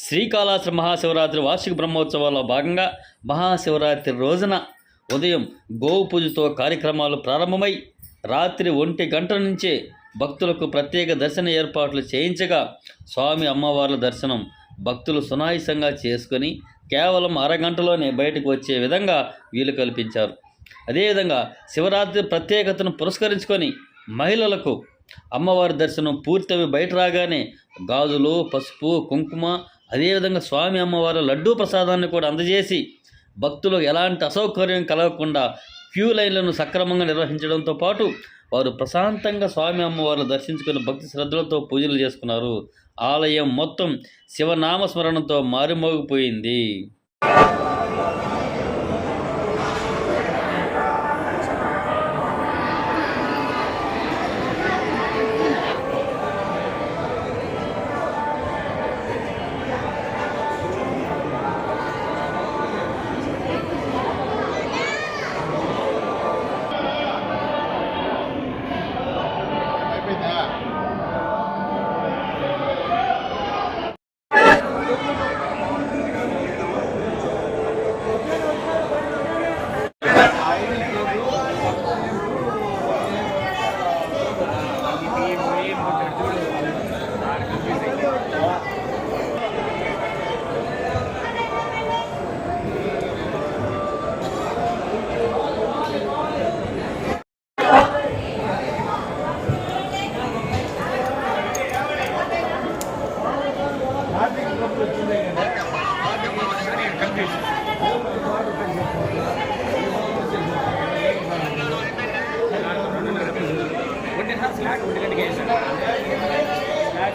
శ్రీకాళహస్తి మహాశివరాత్రి వార్షిక బ్రహ్మోత్సవాల్లో భాగంగా మహాశివరాత్రి రోజున ఉదయం గోవు పూజతో కార్యక్రమాలు ప్రారంభమై రాత్రి 1 నుంచే భక్తులకు ప్రత్యేక దర్శన ఏర్పాట్లు చేయించగా స్వామి అమ్మవార్ల దర్శనం భక్తులు సునాయాసంగా చేసుకొని కేవలం అరగంటలోనే బయటకు వచ్చే విధంగా వీలు కల్పించారు. అదేవిధంగా శివరాత్రి ప్రత్యేకతను పురస్కరించుకొని మహిళలకు అమ్మవారి దర్శనం పూర్తయి బయట రాగానే గాజులు, పసుపు, కుంకుమ, అదేవిధంగా స్వామి అమ్మవారి లడ్డూ ప్రసాదాన్ని కూడా అందజేసి భక్తులకు ఎలాంటి అసౌకర్యం కలగకుండా క్యూ లైన్లను సక్రమంగా నిర్వహించడంతో పాటు వారు ప్రశాంతంగా స్వామి అమ్మవారిని దర్శించుకుని భక్తి శ్రద్ధలతో పూజలు చేసుకున్నారు. ఆలయం మొత్తం శివనామస్మరణతో మారుమోగిపోయింది.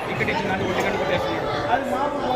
టికెట్ ఇచ్చిన 1 గంట కొట్టేస్తున్నాడు. అది మామూలు